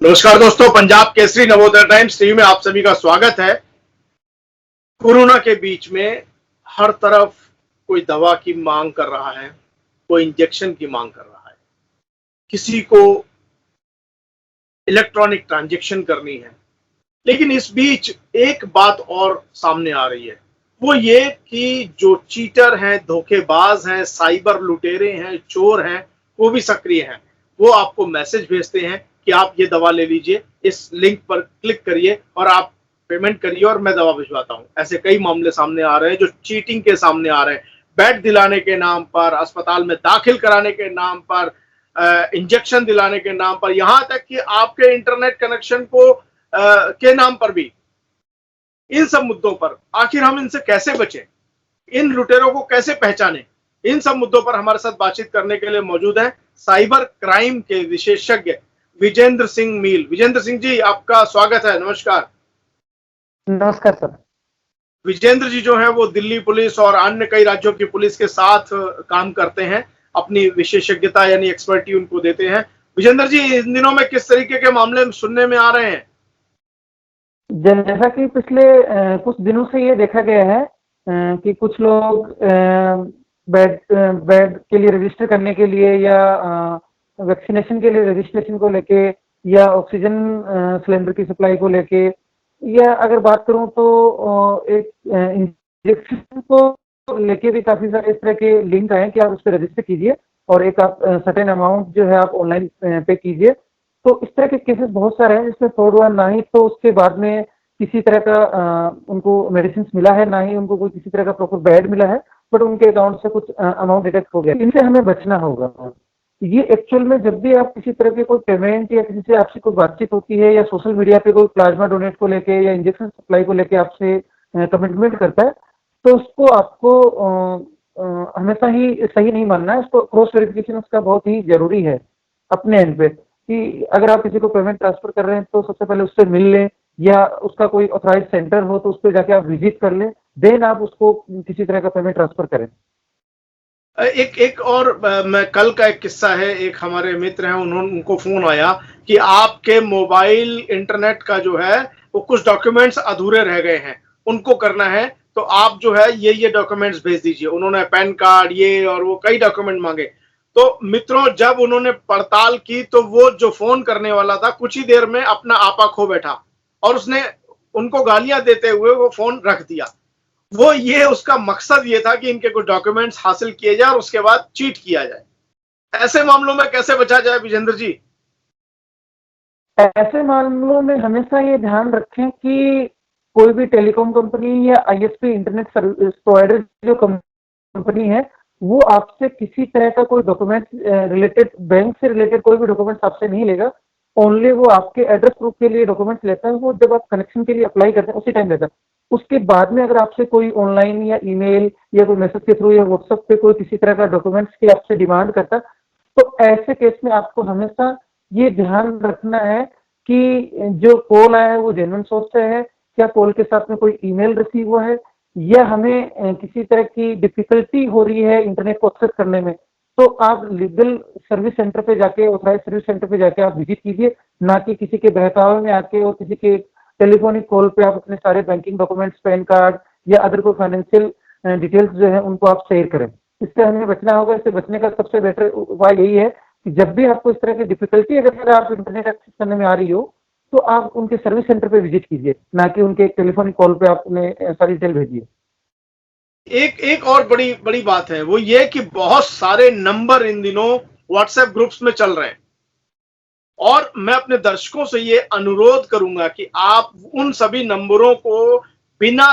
नमस्कार दोस्तों, Punjab Kesari Navodaya times TV में आप सभी का स्वागत है। कोरोना के बीच में हर तरफ कोई दवा की मांग कर रहा है, कोई इंजेक्शन की मांग कर रहा है, किसी को इलेक्ट्रॉनिक ट्रांजैक्शन करनी है। लेकिन इस बीच एक बात और सामने आ रही है, वो ये कि जो चीटर हैं, धोखेबाज हैं, साइबर लुटेरे हैं, चोर हैं, वो भी सक्रिय हैं। वो आपको मैसेज भेजते हैं कि आप ये दवा ले लीजिए, इस लिंक पर क्लिक करिए और आप पेमेंट करिए और मैं दवा भिजवाता हूं। ऐसे कई मामले सामने आ रहे हैं जो चीटिंग के सामने आ रहे हैं। बेड दिलाने के नाम पर, अस्पताल में दाखिल कराने के नाम पर, इंजेक्शन दिलाने के नाम पर, यहां तक कि आपके इंटरनेट कनेक्शन को के नाम पर भी। इन सब मुद्दों पर आखिर हम इनसे कैसे बचें, इन लुटेरों को कैसे पहचानें, इन सब मुद्दों पर हमारे साथ बातचीत करने के लिए मौजूद हैं साइबर क्राइम के विशेषज्ञ विजेंद्र सिंह मील। विजेंद्र सिंह जी, आपका स्वागत है। नमस्कार। नमस्कार सर। विजेंद्र जी जो है वो दिल्ली पुलिस और अन्य कई राज्यों की पुलिस के साथ काम करते हैं, अपनी विशेषज्ञता यानी एक्सपर्टी उनको देते हैं। विजेंद्र जी, इन दिनों में किस तरीके के मामले सुनने में आ रहे हैं? जैसा कि पिछले कुछ दिनों से ये देखा गया है कि कुछ लोग बेड बेड के लिए रजिस्टर करने के लिए या वैक्सीनेशन के लिए रजिस्ट्रेशन को लेके या ऑक्सीजन सिलेंडर की सप्लाई को लेके, या अगर बात करूं तो एक इंजेक्शन को लेके भी काफी सारे इस तरह के लिंक आए कि आप उस पर रजिस्टर कीजिए और एक आप सर्टेन अमाउंट जो है आप ऑनलाइन पे कीजिए। तो इस तरह के केसेस बहुत सारे हैं जिसमें फ्रॉड हुआ, ना ही तो उसके बाद में किसी तरह का उनको मेडिसिन मिला है, ना ही उनको कोई किसी तरह का प्रॉपर बेड मिला है, बट उनके अकाउंट से कुछ अमाउंट डिडक्ट हो गया। इनसे हमें बचना होगा। ये एक्चुअल में जब भी आप किसी तरह के कोई पेमेंट या किसी से आपसे कोई बातचीत होती है या सोशल मीडिया पे कोई प्लाज्मा डोनेट को लेके या इंजेक्शन सप्लाई को लेके आपसे कमिटमेंट करता है, तो उसको आपको हमेशा ही सही नहीं मानना है। इसको क्रॉस वेरिफिकेशन उसका बहुत ही जरूरी है अपने एंड पे, कि अगर आप किसी को पेमेंट ट्रांसफर कर रहे हैं तो सबसे पहले उससे मिल लें, या उसका कोई ऑथराइज सेंटर हो तो उस पर जाके आप विजिट कर लें, देन आप उसको किसी तरह का पेमेंट ट्रांसफर करें। एक और मैं कल का एक किस्सा है। एक हमारे मित्र हैं, उनको फोन आया कि आपके मोबाइल इंटरनेट का जो है वो कुछ डॉक्यूमेंट्स अधूरे रह गए हैं, उनको करना है, तो आप जो है ये डॉक्यूमेंट्स भेज दीजिए। उन्होंने पैन कार्ड ये और वो कई डॉक्यूमेंट मांगे। तो मित्रों, जब उन्होंने पड़ताल की तो वो जो फोन करने वाला था कुछ ही देर में अपना आपा खो बैठा और उसने उनको गालियां देते हुए वो फोन रख दिया। वो ये उसका मकसद ये था कि इनके कुछ डॉक्यूमेंट्स हासिल किए जाए और उसके बाद चीट किया जाए। ऐसे मामलों में कैसे बचा जाए विजेंद्र जी? ऐसे मामलों में हमेशा ये ध्यान रखें कि कोई भी टेलीकॉम कंपनी या आईएसपी इंटरनेट सर्विस प्रोवाइडर जो कंपनी है, वो आपसे किसी तरह का कोई डॉक्यूमेंट रिलेटेड, बैंक से रिलेटेड कोई भी डॉक्यूमेंट्स आपसे नहीं लेगा। ओनली वो आपके एड्रेस प्रूफ के लिए डॉक्यूमेंट्स लेता है। वो जब आप कनेक्शन के लिए अप्लाई करते हैं उसी टाइम लेता है। उसके बाद में अगर आपसे कोई ऑनलाइन या ईमेल या कोई मैसेज के थ्रू या व्हाट्सएप पे कोई किसी तरह का डॉक्यूमेंट्स की आपसे डिमांड करता है, तो ऐसे केस में आपको हमेशा ये ध्यान रखना है कि जो कॉल आया है वो जेन्युइन सोर्स से है, क्या कॉल के साथ में कोई ईमेल रिसीव हुआ है, या हमें किसी तरह की डिफिकल्टी हो रही है इंटरनेट को एक्सेस करने में, तो आप लीगल सर्विस सेंटर पे जाके, ऑथराइज सर्विस सेंटर पे जाके आप विजिट कीजिए, ना कि किसी के बहकावे में आके और किसी के टेलीफोनिक कॉल पे आप अपने सारे बैंकिंग डॉक्यूमेंट्स, पैन कार्ड या अदर कोई फाइनेंशियल डिटेल्स जो है उनको आप शेयर करें। इससे हमें बचना होगा। इससे बचने का सबसे बेटर उपाय यही है कि जब भी आपको इस तरह की डिफिकल्टी अगर आप इंटरनेट एक्सेस करने में आ रही हो, तो आप उनके सर्विस सेंटर पे विजिट कीजिए, ना कि उनके टेलीफोनिक कॉल पे आपने सारी डिटेल भेजिए। एक और बड़ी बड़ी बात है, वो ये कि बहुत सारे नंबर इन दिनों व्हाट्सएप ग्रुप्स में चल रहे हैं और मैं अपने दर्शकों से ये अनुरोध करूंगा कि आप उन सभी नंबरों को बिना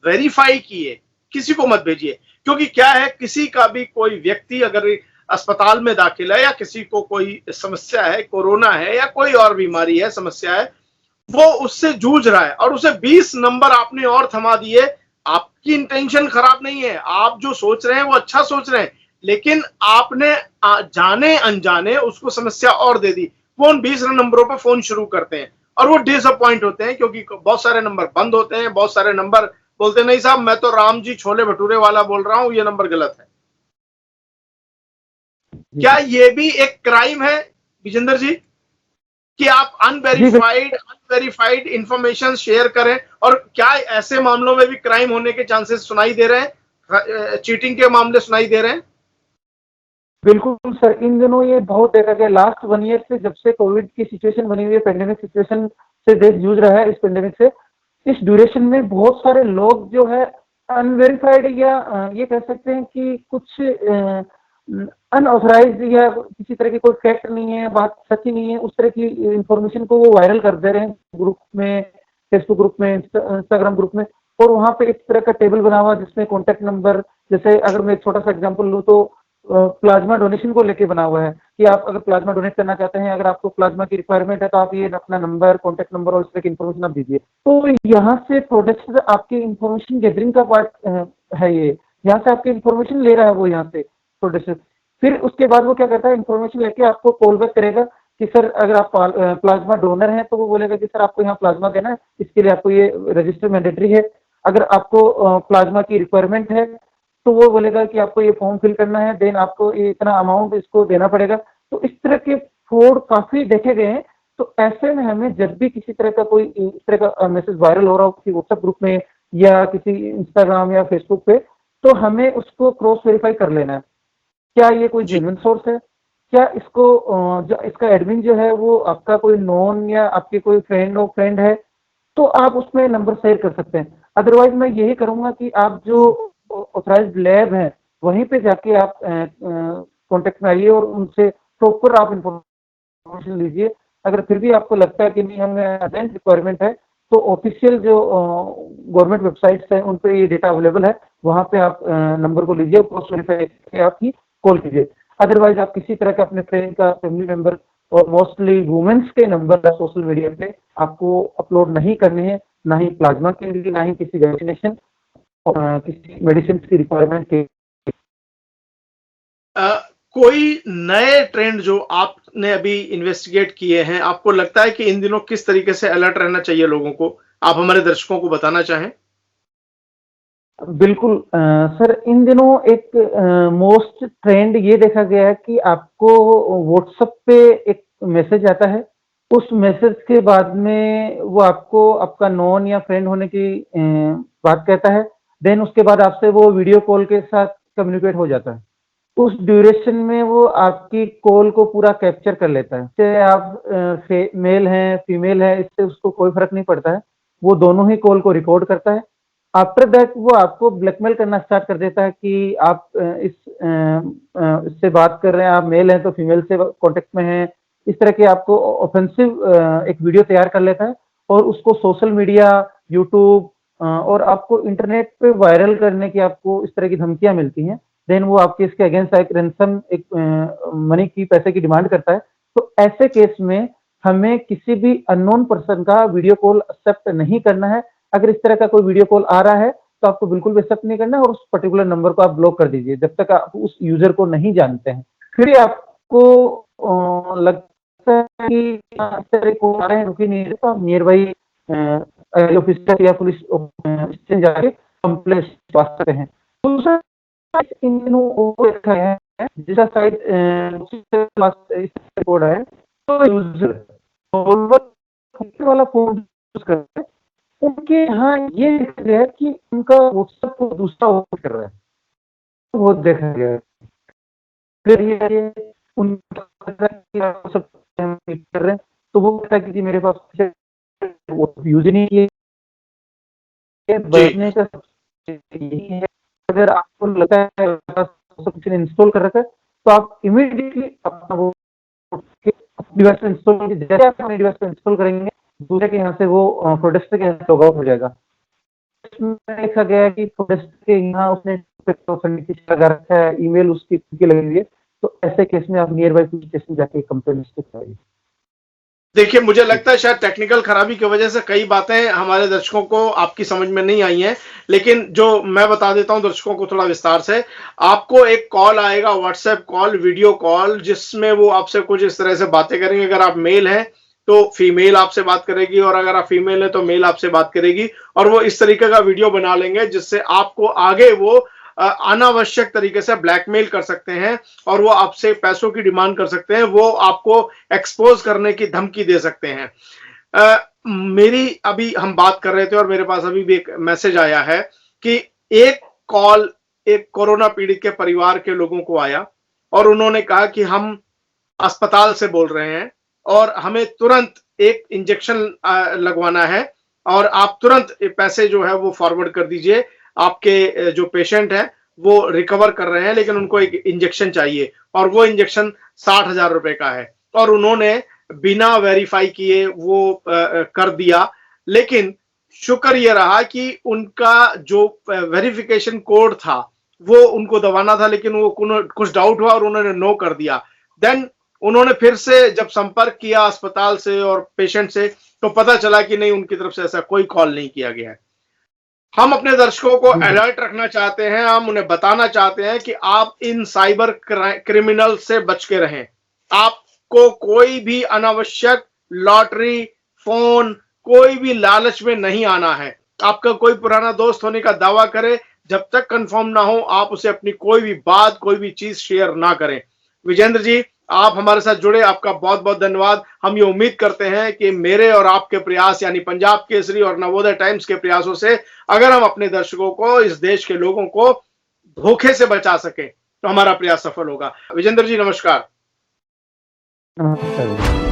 वेरीफाई किए किसी को मत भेजिए। क्योंकि क्या है, किसी का भी कोई व्यक्ति अगर अस्पताल में दाखिल है या किसी को कोई समस्या है, कोरोना है या कोई और बीमारी है, समस्या है, वो उससे जूझ रहा है और उसे 20 नंबर आपने और थमा दिए। आपकी इंटेंशन खराब नहीं है, आप जो सोच रहे हैं वो अच्छा सोच रहे हैं, लेकिन आपने जाने अनजाने उसको समस्या और दे दी। वो उन 20 नंबरों पर फोन शुरू करते हैं और वो डिसअपॉइंट होते हैं क्योंकि बहुत सारे नंबर बंद होते हैं, बहुत सारे नंबर बोलते नहीं साहब मैं तो राम जी छोले भटूरे वाला बोल रहा हूं, ये नंबर गलत है। क्या ये भी एक क्राइम है विजेंद्र जी? कि आप अनवेरिफाइड इंफॉर्मेशन शेयर करें? और क्या ऐसे मामलों में भी क्राइम होने के चांसेस सुनाई दे रहे हैं, चीटिंग के मामले सुनाई दे रहे हैं? बिल्कुल सर, इन दिनों ये बहुत देखा गया। लास्ट 1 ईयर से जब से कोविड की सिचुएशन बनी हुई है, पेंडेमिक सिचुएशन से देश जूझ रहा है, इस पेंडेमिक से, इस ड्यूरेशन में बहुत सारे लोग जो है अनवेरिफाइड या ये कह सकते हैं कि कुछ अनऑथराइज्ड या किसी तरह की कोई फैक्ट नहीं है, बात सच्ची नहीं है, उस तरह की इंफॉर्मेशन को वो वायरल कर दे रहे हैं ग्रुप में, फेसबुक ग्रुप में, इंस्टाग्राम ग्रुप में। और वहां पे एक तरह का टेबल बना हुआ जिसमें कॉन्टेक्ट नंबर, जैसे अगर मैं एक छोटा सा एग्जांपल लूँ तो प्लाज्मा डोनेशन को लेके बना हुआ है कि आप अगर प्लाज्मा डोनेट करना चाहते हैं, अगर आपको प्लाज्मा की रिक्वायरमेंट है तो आप ये अपना नंबर, कॉन्टेक्ट नंबर और इस तरह की इन्फॉर्मेशन आप दीजिए। तो यहाँ से प्रोडक्ट आपकी इन्फॉर्मेशन गैदरिंग का पार्ट है ये, यहाँ से आपकी इन्फॉर्मेशन ले रहा है वो, यहाँ से प्रोडक्ट। फिर उसके बाद वो क्या करता है, इन्फॉर्मेशन लेके आपको कॉल बैक करेगा कि सर अगर आप प्लाज्मा डोनर हैं तो वो बोलेगा कि सर आपको यहाँ प्लाज्मा देना है, इसके लिए आपको ये रजिस्टर मैंडेटरी है। अगर आपको प्लाज्मा की रिक्वायरमेंट है तो वो बोलेगा कि आपको ये फॉर्म फिल करना है, देन आपको ये इतना अमाउंट इसको देना पड़ेगा। तो इस तरह के फ्रॉड काफी देखे गए हैं। तो ऐसे में हमें जब भी किसी तरह का कोई इस तरह का मैसेज वायरल हो रहा हो किसी व्हाट्सएप ग्रुप में या किसी इंस्टाग्राम या फेसबुक पे, तो हमें उसको क्रॉस वेरीफाई कर लेना है, क्या ये कोई जेन्युइन सोर्स है, क्या इसको जो इसका एडमिन जो है वो आपका कोई नॉन या आपके कोई फ्रेंड है, तो आप उसमें नंबर शेयर कर सकते हैं। अदरवाइज मैं यही करूंगा कि आप जो ऑथराइज्ड लैब है वहीं पे जाके आप कांटेक्ट में आइए और उनसे प्रॉपर आप इंफॉर्मेशन लीजिए। अगर फिर भी आपको लगता है कि नहीं हमें अर्जेंट रिक्वायरमेंट है, तो ऑफिशियल जो गवर्नमेंट वेबसाइट्स हैं उन पे ये डेटा अवेलेबल है, वहां पे आप नंबर को लीजिए, क्रॉस वेरीफाई करके आप ही कॉल कीजिए। अदरवाइज आप किसी तरह का अपने फ्रेंड का, फैमिली मेंबर और मोस्टली वुमेन्स के नंबर सोशल मीडिया पे आपको अपलोड नहीं करने हैं, ना ही प्लाज्मा के लिए, ना ही किसी वैक्सीनेशन और किसी मेडिसिन की रिक्वायरमेंट के। कोई नए ट्रेंड जो आपने अभी इन्वेस्टिगेट किए हैं, आपको लगता है कि इन दिनों किस तरीके से अलर्ट रहना चाहिए लोगों को, आप हमारे दर्शकों को बताना चाहें? बिल्कुल सर, इन दिनों एक मोस्ट ट्रेंड ये देखा गया है कि आपको व्हाट्सएप पे एक मैसेज आता है, उस मैसेज के बाद में वो आपको आपका नॉन या फ्रेंड होने की बात कहता है। देन उसके बाद आपसे वो वीडियो कॉल के साथ कम्युनिकेट हो जाता है। उस ड्यूरेशन में वो आपकी कॉल को पूरा कैप्चर कर लेता है, चाहे आप मेल हैं फीमेल है, इससे उसको कोई फर्क नहीं पड़ता है, वो दोनों ही कॉल को रिकॉर्ड करता है। आफ्टर दैट वो आपको ब्लैकमेल करना स्टार्ट कर देता है कि आप इससे बात कर रहे हैं, आप मेल हैं तो फीमेल से कांटेक्ट में हैं, इस तरह के आपको ऑफेंसिव एक वीडियो तैयार कर लेता है और उसको सोशल मीडिया, यूट्यूब और आपको इंटरनेट पे वायरल करने की आपको इस तरह की धमकियां मिलती हैं। देन वो आपके इसके अगेंस्ट एक रैंसम, एक मनी की, पैसे की डिमांड करता है। तो ऐसे केस में हमें किसी भी अननोन पर्सन का वीडियो कॉल एक्सेप्ट नहीं करना है। अगर इस तरह का कोई वीडियो कॉल आ रहा है तो आपको बिल्कुल भी एक्सेप्ट नहीं करना है और उस पर्टिकुलर नंबर को आप ब्लॉक कर दीजिए जब तक आप उस यूजर को नहीं जानते हैं। फिर आपको लगता है कि इस तरह को आ रहे हैं, रुकी नहीं, तो आप नियर बाई ऑफिसर या पुलिस स्टेशन जाके कंप्लेंट पा सकते हैं। दूसरा, इन दिनों वो देखा है जिसका साइड कोड है, तो यूजर वाला फोन यूज करते हैं, उनके यहाँ ये देखा गया है कि उनका व्हाट्सएप को दूसरा ओपन कर रहा है, वो देखा गया है। फिर ये उनका सब कर रहे हैं, तो वो कहता है कि मेरे पास यूज ही नहीं किए, बचने का यही है। अगर आपको लगता है कुछ इंस्टॉल कर रखा है तो आप इमीडिएटली अपना वो डिवाइस पे इंस्टॉल करेंगे। जैसे आप अपने डिवाइस पे इंस्टॉल करेंगे, दूसरे के यहाँ से वो प्रोडक्ट के यहाँ लॉग आउट हो जाएगा। इसमें देखा गया है कि प्रोडक्ट के यहाँ उसने लगा रखा है, ईमेल उसकी लगी हुई है, तो ऐसे केस में आप नियर बाई पुलिस स्टेशन जाके कंप्लेंट कराइए। देखिए, मुझे लगता है शायद टेक्निकल खराबी की वजह से कई बातें हमारे दर्शकों को आपकी समझ में नहीं आई हैं, लेकिन जो मैं बता देता हूं दर्शकों को थोड़ा विस्तार से। आपको एक कॉल आएगा, व्हाट्सएप कॉल, वीडियो कॉल, जिसमें वो आपसे कुछ इस तरह से बातें करेंगे। अगर आप मेल हैं तो फीमेल आपसे बात करेगी, और अगर आप फीमेल है तो मेल आपसे बात करेगी, और वो इस तरीके का वीडियो बना लेंगे जिससे आपको आगे वो अनावश्यक तरीके से ब्लैकमेल कर सकते हैं और वो आपसे पैसों की डिमांड कर सकते हैं, वो आपको एक्सपोज करने की धमकी दे सकते हैं। मेरी अभी हम बात कर रहे थे और मेरे पास अभी भी एक मैसेज आया है कि एक कॉल एक कोरोना पीड़ित के परिवार के लोगों को आया और उन्होंने कहा कि हम अस्पताल से बोल रहे हैं और हमें तुरंत एक इंजेक्शन लगवाना है और आप तुरंत पैसे जो है वो फॉरवर्ड कर दीजिए। आपके जो पेशेंट है वो रिकवर कर रहे हैं लेकिन उनको एक इंजेक्शन चाहिए और वो इंजेक्शन 60,000 रुपए का है और उन्होंने बिना वेरीफाई किए वो कर दिया। लेकिन शुक्र ये रहा कि उनका जो वेरिफिकेशन कोड था वो उनको दबाना था, लेकिन वो कुछ डाउट हुआ और उन्होंने नो कर दिया। देन उन्होंने फिर से जब संपर्क किया अस्पताल से और पेशेंट से तो पता चला कि नहीं, उनकी तरफ से ऐसा कोई कॉल नहीं किया गया है। हम अपने दर्शकों को अलर्ट रखना चाहते हैं, हम उन्हें बताना चाहते हैं कि आप इन साइबर क्रिमिनल से बच के रहें। आपको कोई भी अनावश्यक लॉटरी, फोन, कोई भी लालच में नहीं आना है। आपका कोई पुराना दोस्त होने का दावा करे, जब तक कंफर्म ना हो आप उसे अपनी कोई भी बात, कोई भी चीज शेयर ना करें। विजेंद्र जी, आप हमारे साथ जुड़े, आपका बहुत बहुत धन्यवाद। हम ये उम्मीद करते हैं कि मेरे और आपके प्रयास यानी पंजाब केसरी और नवोदय टाइम्स के प्रयासों से अगर हम अपने दर्शकों को, इस देश के लोगों को धोखे से बचा सके तो हमारा प्रयास सफल होगा। विजेंद्र जी नमस्कार। नमस्कार।